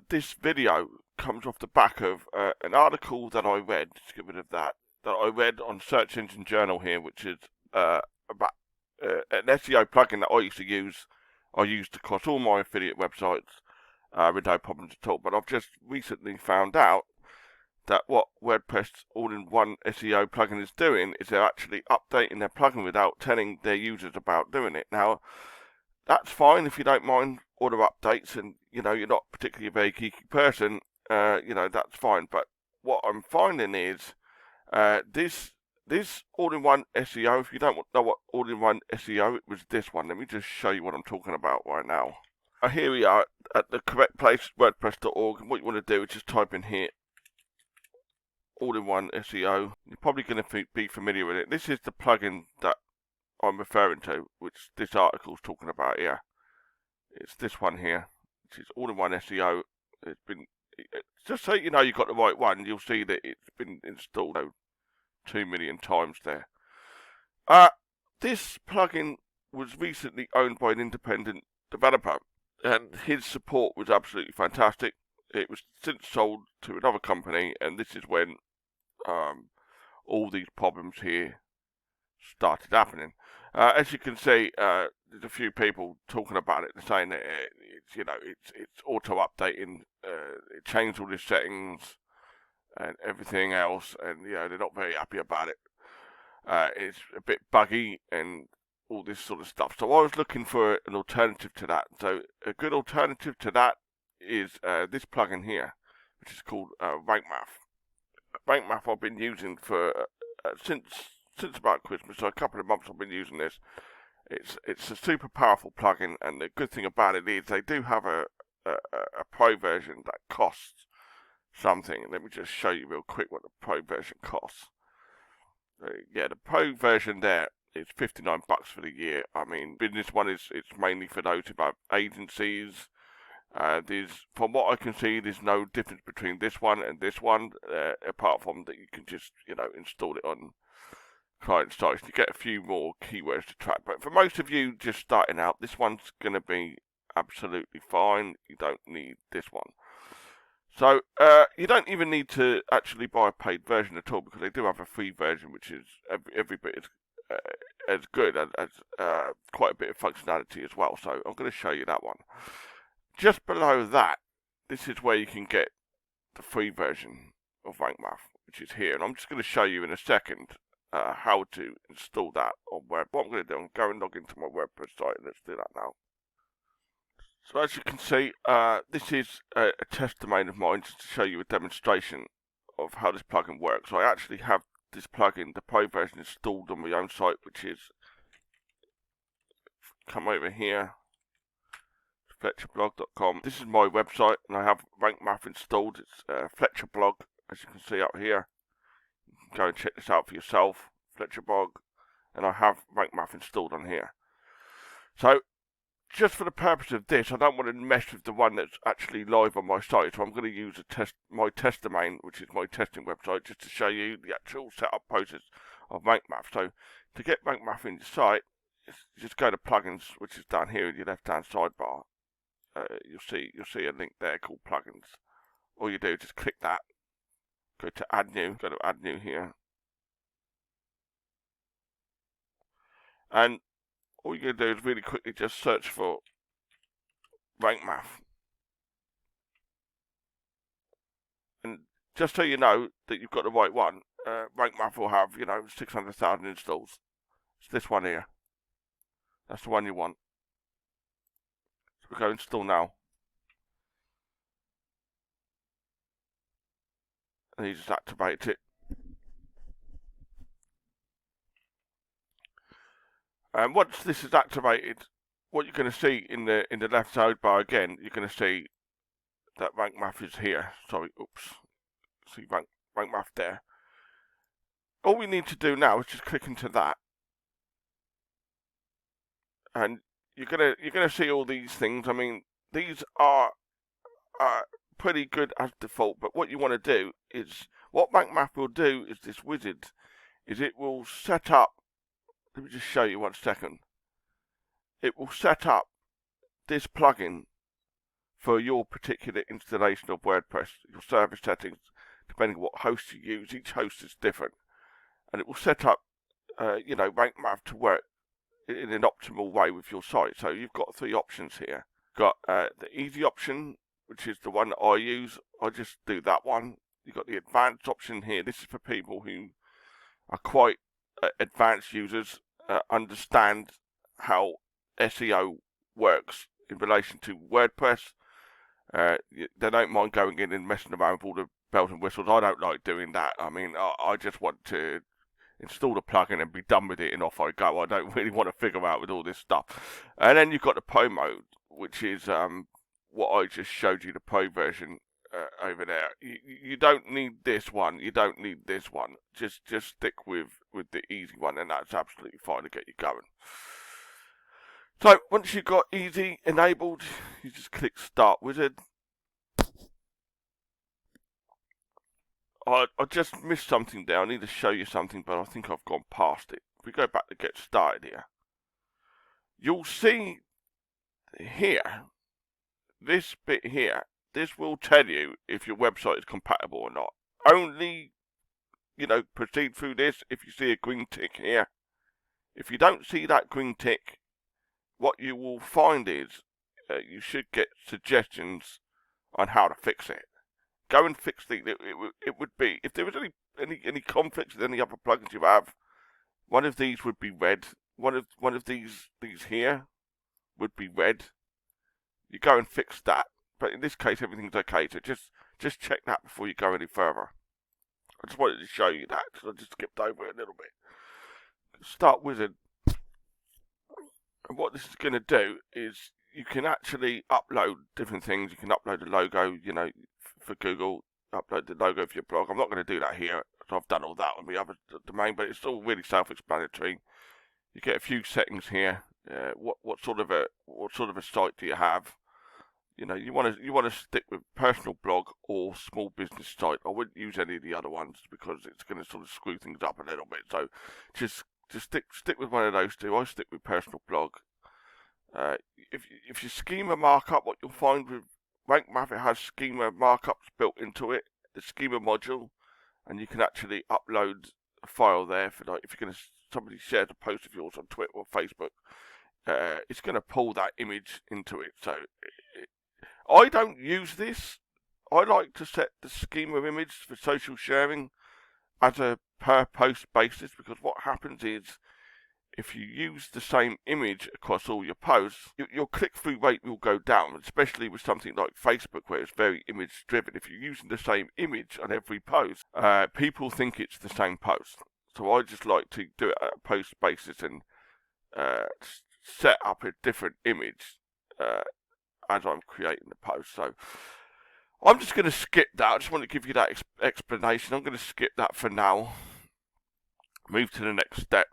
This video comes off the back of an article that I read, let's get rid of that I read on Search Engine Journal here, which is about an SEO plugin that I used to use. I used across all my affiliate websites with no problems at all. But I've just recently found out that what WordPress all-in-one SEO plugin is doing is they're actually updating their plugin without telling their users about doing it. Now, that's fine if you don't mind order updates and, you're not particularly a very geeky person, that's fine. But what I'm finding is this all-in-one SEO, if you don't know what all-in-one SEO, it was this one. Let me just show you what I'm talking about right now. Here we are at the correct place, wordpress.org, and what you want to do is just type in here, all-in-one SEO. You're probably going to be familiar with it. This is the plugin that I'm referring to, which this article is talking about here. It's this one here, which is all-in-one SEO. Just so you know you've got the right one, you'll see that it's been installed 2 million times there. This plugin was recently owned by an independent developer, and his support was absolutely fantastic. It was since sold to another company, and this is when all these problems here started happening. As you can see, there's a few people talking about it, saying that it's auto updating. It changed all the settings and everything else, and they're not very happy about it. It's a bit buggy and all this sort of stuff. So I was looking for an alternative to that. So a good alternative to that is this plugin here, which is called Rankmath. Rankmath I've been using for since about Christmas, so a couple of months I've been using this. It's a super powerful plugin, and the good thing about it is they do have a pro version that costs something. Let me just show you real quick what the pro version costs. The pro version there is $59 for the year. I mean, this one it's mainly for those who have agencies. From what I can see, there's no difference between this one and this one, apart from that you can just install it on client sites. You get a few more keywords to track, but for most of you just starting out, this one's going to be absolutely fine. You don't need this one. So you don't even need to actually buy a paid version at all, because they do have a free version, which is every bit as good as quite a bit of functionality as well. So I'm going to show you that one. Just below that, this is where you can get the free version of Rankmath, which is here. And I'm just going to show you in a second how to install that on Word. What I'm going to do, I'm going to go and log into my WordPress site, and let's do that now. So as you can see, this is a test domain of mine, just to show you a demonstration of how this plugin works. I actually have this plugin, the pro version, installed on my own site, which is, come over here, FletcherBlog.com. This is my website, and I have Rankmath installed. It's Fletcher Blog, as you can see up here. You can go and check this out for yourself, Fletcher Blog, and I have Rankmath installed on here. So, just for the purpose of this, I don't want to mess with the one that's actually live on my site, so I'm going to use my test domain, which is my testing website, just to show you the actual setup process of Rankmath. So, to get Rankmath in your site, just go to plugins, which is down here in your left-hand sidebar. You'll see a link there called plugins. All you do is just click that, go to add new, go to add new here, and all you're going to do is really quickly just search for Rankmath. And just so you know that you've got the right one, Rankmath will have 600,000 installs. It's this one here. That's the one you want. So we go install now. And you just activate it. And once this is activated, what you're going to see in the left sidebar again, you're going to see that Rankmath is here. Sorry, oops. See Rankmath there. All we need to do now is just click into that, and you're gonna see all these things. I mean, these are pretty good as default. But what you want to do is, what Rankmath will do is this wizard, is it will set up. Let me just show you 1 second. It will set up this plugin for your particular installation of WordPress, your service settings, depending on what host you use. Each host is different, and it will set up, Rankmath to work in an optimal way with your site. So you've got 3 options here. Got the easy option, which is the one that I use. I just do that one. You've got the advanced option here. This is for people who are quite advanced users, understand how SEO works in relation to WordPress. They don't mind going in and messing around with all the bells and whistles. I don't like doing that. I mean, I just want to install the plugin and be done with it, and off I go. I don't really want to figure out with all this stuff. And then you've got the Pro mode, which is what I just showed you, the Pro version over there. You don't need this one. You don't need this one. Just stick with the easy one, and that's absolutely fine to get you going. So once you've got easy enabled, you just click Start Wizard. I just missed something there. I need to show you something, but I think I've gone past it. If we go back to get started here, you'll see here, this bit here, this will tell you if your website is compatible or not. Only, proceed through this if you see a green tick here. If you don't see that green tick, what you will find is you should get suggestions on how to fix it. Go and fix these. It would be, if there was any conflicts with any other plugins you have, one of these would be red. One of these here would be red. You go and fix that. But in this case, everything's okay. So just check that before you go any further. I just wanted to show you that because I just skipped over it a little bit. Start Wizard. And what this is going to do is you can actually upload different things. You can upload a logo, for Google, upload the logo for your blog. I'm not going to do that here, so I've done all that on the other domain, but it's all really self-explanatory. You get a few settings here. What sort of a site do you have? You want to stick with personal blog or small business site. I wouldn't use any of the other ones because it's going to sort of screw things up a little bit. So just stick with one of those two. I stick with personal blog. If you schema markup, what you'll find with Rankmath, it has schema markups built into it, the schema module, and you can actually upload a file there for, like, if you're going to, somebody shares a post of yours on Twitter or Facebook, it's going to pull that image into it. So I don't use this. I like to set the schema image for social sharing as a per post basis, because what happens is, if you use the same image across all your posts, your click-through rate will go down, especially with something like Facebook where it's very image-driven. If you're using the same image on every post, people think it's the same post. So I just like to do it at a post basis and set up a different image as I'm creating the post. So I'm just going to skip that. I just want to give you that explanation. I'm going to skip that for now. Move to the next step.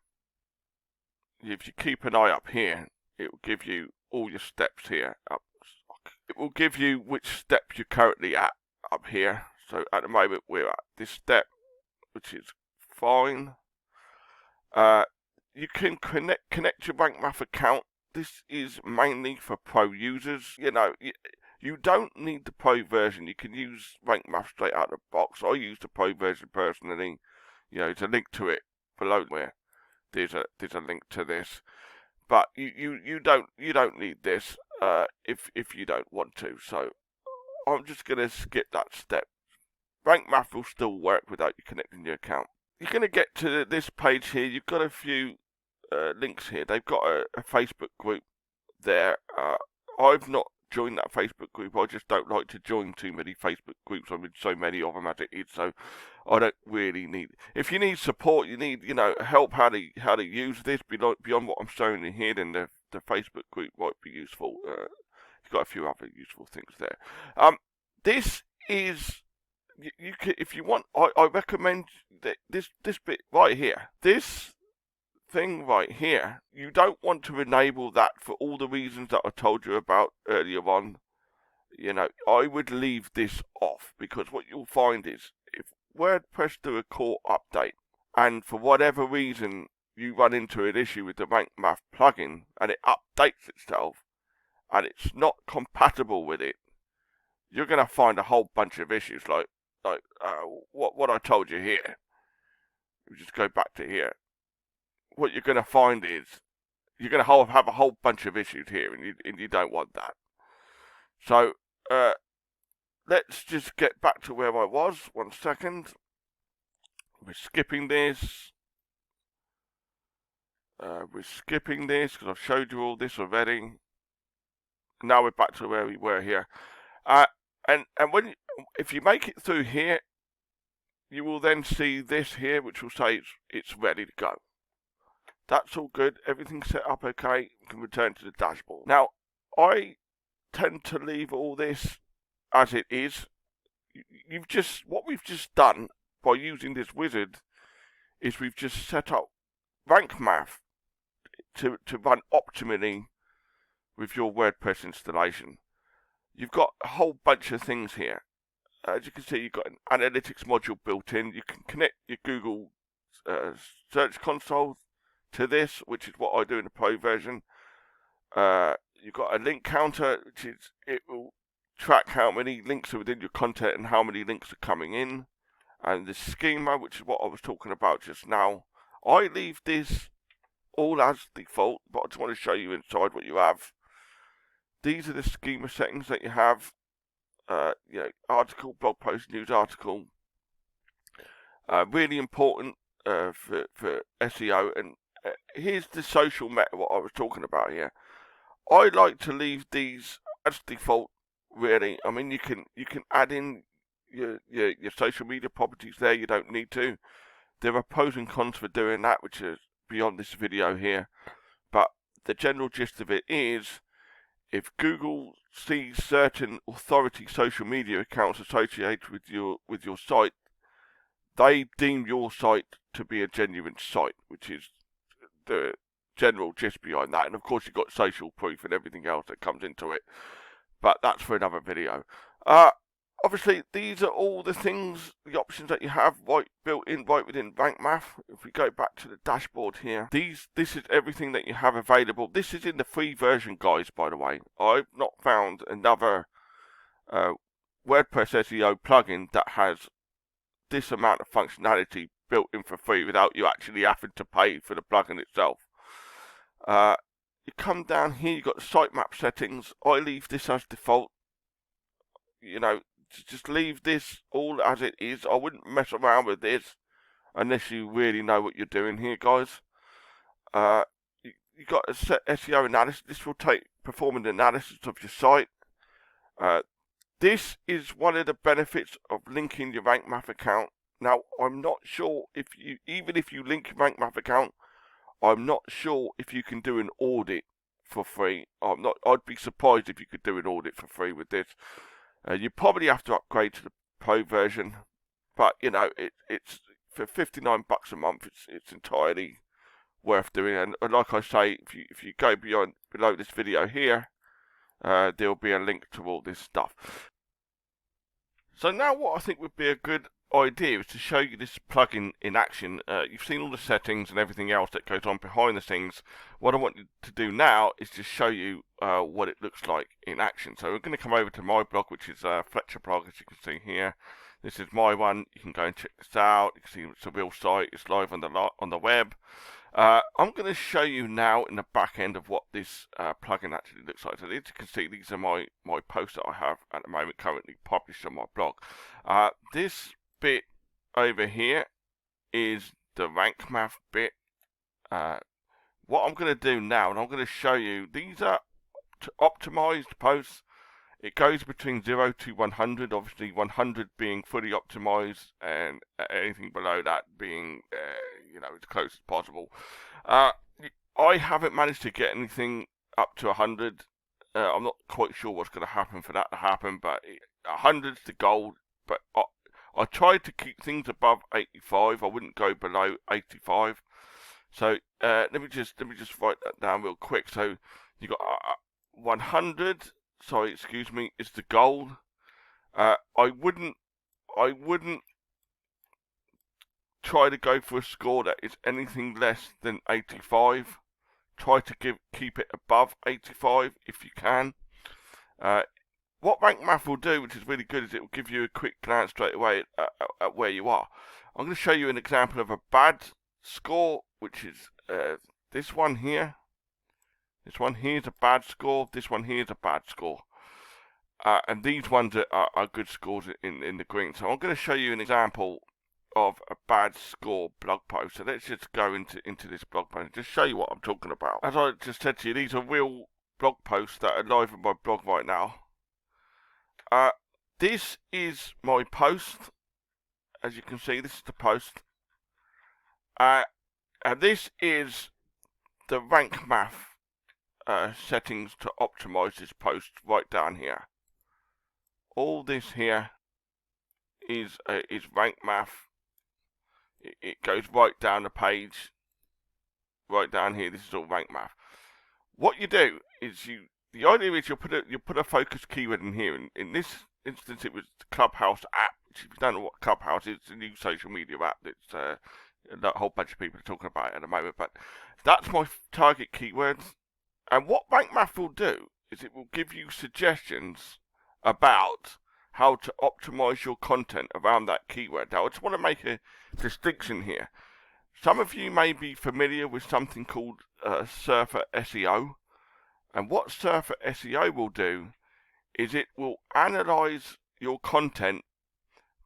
If you keep an eye up here, it will give you all your steps here. It will give you which step you're currently at up here. So at the moment we're at this step, which is fine. You can connect your Rankmath account. This is mainly for pro users. You don't need the pro version. You can use Rankmath straight out of the box. I use the pro version personally. There's a link to it below where there's a link to this, but you don't need this if you don't want to. So I'm just going to skip that step. Rankmath will still work without you connecting your account. You're going to get to this page here. You've got a few links here. They've got a Facebook group there. I've not joined that Facebook group. I just don't like to join too many Facebook groups. I'm in so many of them as it is, so I don't really need it. If you need support, you need help how to use this beyond what I'm showing in here, then the Facebook group might be useful. You've got a few other useful things there. This is you can, if you want. I recommend that this bit right here. This thing right here, you don't want to enable that for all the reasons that I told you about earlier on. I would leave this off, because what you'll find is, if WordPress do a core update and for whatever reason you run into an issue with the Rankmath plugin and it updates itself and it's not compatible with it, you're going to find a whole bunch of issues like what I told you here. We just go back to here. What you're going to find is you're going to have a whole bunch of issues here, and you don't want that. So let's just get back to where I was. 1 second. We're skipping this. We're skipping this because I've showed you all this already. Now we're back to where we were here. And if you make it through here, you will then see this here, which will say it's ready to go. That's all good. Everything's set up okay. You can return to the dashboard. Now, I tend to leave all this as it is. What we've just done by using this wizard is we've just set up Rankmath to run optimally with your WordPress installation. You've got a whole bunch of things here. As you can see, you've got an analytics module built in. You can connect your Google Search Console to this, which is what I do in the Pro version. You've got a link counter, which is it will track how many links are within your content and how many links are coming in. And the schema, which is what I was talking about just now. I leave this all as default, but I just want to show you inside what you have. These are the schema settings that you have. Article, blog post, news article. Really important for SEO. And here's the social meta, what I was talking about here. I like to leave these as default, really. I mean, you can add in your social media properties there. You don't need to. There are pros and cons for doing that, which is beyond this video here. But the general gist of it is, if Google sees certain authority social media accounts associated with your site, they deem your site to be a genuine site, which is the general gist behind that. And of course, you've got social proof and everything else that comes into it. But that's for another video. Obviously, these are all the things, the options that you have built in right within Rankmath. If we go back to the dashboard here, this is everything that you have available. This is in the free version, guys, by the way. I've not found another WordPress SEO plugin that has this amount of functionality built in for free without you actually having to pay for the plugin itself. You come down here, you've got the sitemap settings. I leave this as default. Just leave this all as it is. I wouldn't mess around with this unless you really know what you're doing here, guys. You've got a set SEO analysis. This will perform an analysis of your site. This is one of the benefits of linking your Rankmath account. Now, I'm not sure even if you link your Rankmath account, I'm not sure if you can do an audit for free. I'd be surprised if you could do an audit for free with this. You probably have to upgrade to the Pro version, but it's for $59 a month. It's entirely worth doing. And like I say, if you go below this video here, there'll be a link to all this stuff. So now, what I think would be a good idea is to show you this plugin in action. You've seen all the settings and everything else that goes on behind the scenes. What I want you to do now is just show you what it looks like in action. So we're going to come over to my blog, which is Fletcher blog, as you can see here. This is my one. You can go and check this out. You can see it's a real site. It's live on the web. I'm going to show you now in the back end of what this plugin actually looks like. So as you can see, these are my posts that I have at the moment currently published on my blog. This bit over here is the Rankmath bit. What I'm going to do now, and I'm going to show you, these are optimized posts. It goes between 0 to 100, obviously 100 being fully optimized and anything below that being, as close as possible. I haven't managed to get anything up to 100. I'm not quite sure what's going to happen for that to happen, but 100's the goal. But I tried to keep things above 85. I wouldn't go below 85. So let me just write that down real quick. So you got 100. Sorry, excuse me, is the goal. I wouldn't try to go for a score that is anything less than 85. Try to keep it above 85 if you can. what Rankmath will do, which is really good, is it will give you a quick glance straight away at where you are. I'm going to show you an example of a bad score, which is this one here. This one here is a bad score. This one here is a bad score. And these ones are good scores in the green. So I'm going to show you an example of a bad score blog post. So let's just go into this blog post and just show you what I'm talking about. As I just said to you, these are real blog posts that are live on my blog right now. This is my post. As you can see, this is the post. And this is the Rankmath settings to optimize this post right down here. All this here is Rankmath. It goes right down the page, right down here. This is all Rankmath. What you do is the idea is you'll put a focus keyword in here. In this instance, it was the Clubhouse app. Which, if you don't know what Clubhouse is, it's a new social media app that's a whole bunch of people are talking about it at the moment. But that's my target keywords. And what Rankmath will do is it will give you suggestions about how to optimize your content around that keyword. Now, I just want to make a distinction here. Some of you may be familiar with something called Surfer SEO. And what Surfer SEO will do is it will analyze your content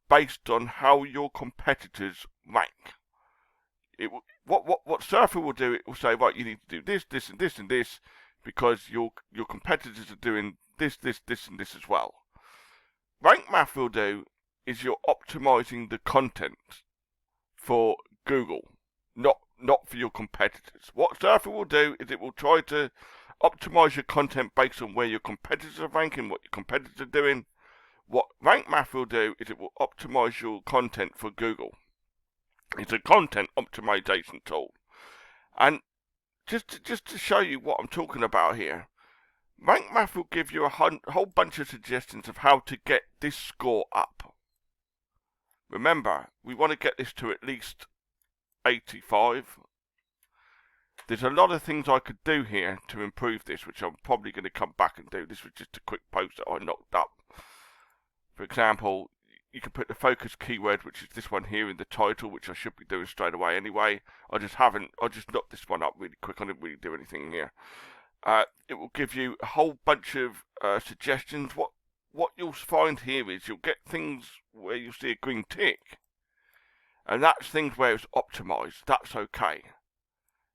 based on how your competitors rank. What Surfer will do, it will say, right, you need to do this, this, and this, and this, because your competitors are doing this, this, this, and this as well. Rankmath will do is you're optimizing the content for Google, not for your competitors. What Surfer will do is it will try to optimize your content based on where your competitors are ranking, what your competitors are doing. What Rankmath will do is it will optimize your content for Google. It's a content optimization tool. And just to show you what I'm talking about here, Rankmath will give you a whole bunch of suggestions of how to get this score up. Remember, we want to get this to at least 85. There's a lot of things I could do here to improve this, which I'm probably going to come back and do. This was just a quick post that I knocked up. For example, you can put the focus keyword, which is this one here, in the title, which I should be doing straight away anyway. I just knocked this one up really quick. I didn't really do anything here. It will give you a whole bunch of suggestions. What you'll find here is you'll get things where you'll see a green tick, and that's things where it's optimized. That's okay.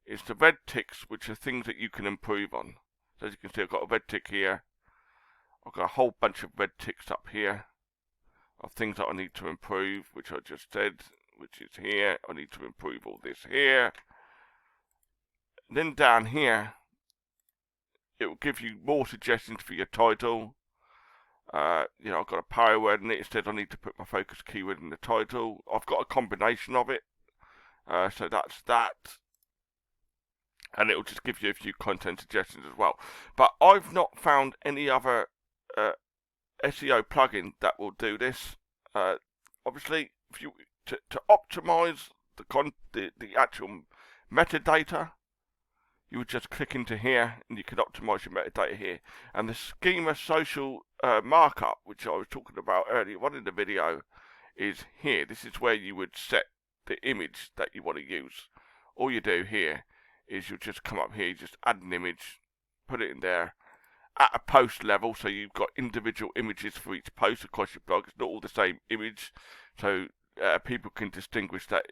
It's the red ticks, which are things that you can improve on. So as you can see, I've got a red tick here. I've got a whole bunch of red ticks up here of things that I need to improve, which I just said, which is here. I need to improve all this here. And then down here, it will give you more suggestions for your title. I've got a power word in it. Instead, I need to put my focus keyword in the title. I've got a combination of it. So that's that. And it will just give you a few content suggestions as well. But I've not found any other SEO plugin that will do this. Obviously, if you to optimize the actual metadata, you would just click into here and you can optimize your metadata here. And the schema social markup, which I was talking about earlier on in the video, is here. This is where you would set the image that you want to use. All you do here is you just come up here, you just add an image, put it in there at a post level, so you've got individual images for each post across your blog. It's not all the same image, so people can distinguish that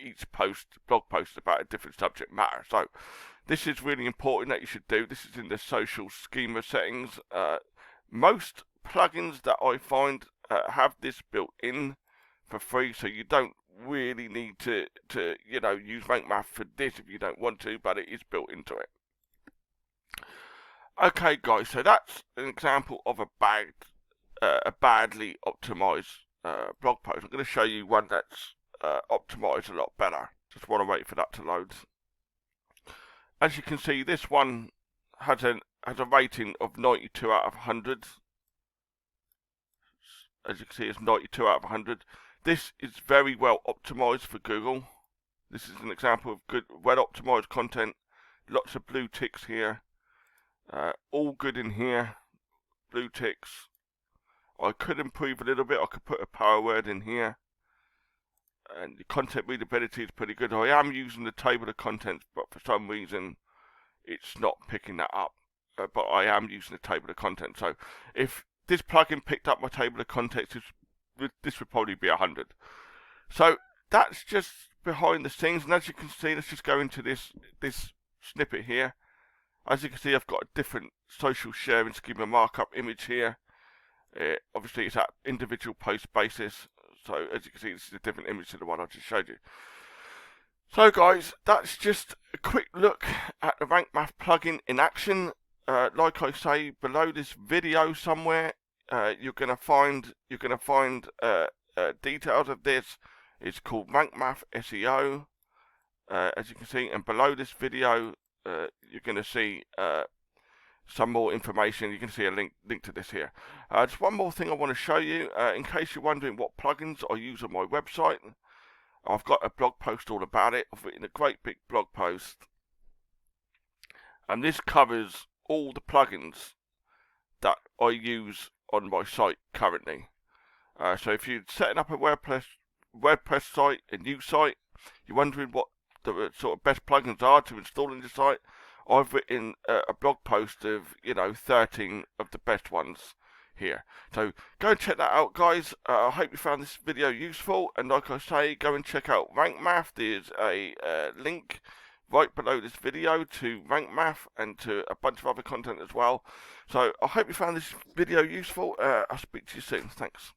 each blog post is about a different subject matter. So this is really important that you should do. This is in the social schema settings. Most plugins that I find have this built in for free, so you don't really need to use Rankmath for this if you don't want to, but it is built into it. Okay, guys, so that's an example of a badly optimized blog post. I'm going to show you one that's optimized a lot better. Just want to wait for that to load. As you can see, this one has a rating of 92 out of 100. As you can see, it's 92 out of 100. This is very well optimized for Google. This is an example of good, well-optimized content. Lots of blue ticks here. All good in here. Blue ticks. I could improve a little bit. I could put a power word in here. And the content readability is pretty good. I am using the table of contents, but for some reason it's not picking that up. But I am using the table of contents. So if this plugin picked up my table of contents, this would probably be 100. So that's just behind the scenes. And as you can see, let's just go into this snippet here. As you can see, I've got a different social sharing schema markup image here. Obviously, it's at individual post basis. So as you can see, this is a different image to the one I just showed you. So guys, that's just a quick look at the Rankmath plugin in action. Like I say, below this video somewhere, you're gonna find details of this. It's called Rankmath SEO, as you can see, and below this video, you're gonna see some more information. You can see a link to this here. Just one more thing I want to show you, in case you're wondering what plugins I use on my website. I've got a blog post all about it. I've written a great big blog post, and this covers all the plugins that I use on my site currently. So if you're setting up a WordPress site, a new site, you're wondering what the sort of best plugins are to install in your site, I've written a blog post of 13 of the best ones here. So go and check that out, guys. I hope you found this video useful, and like I say, go and check out Rankmath. There's a link right below this video to Rankmath and to a bunch of other content as well. So I hope you found this video useful. I'll speak to you soon. Thanks.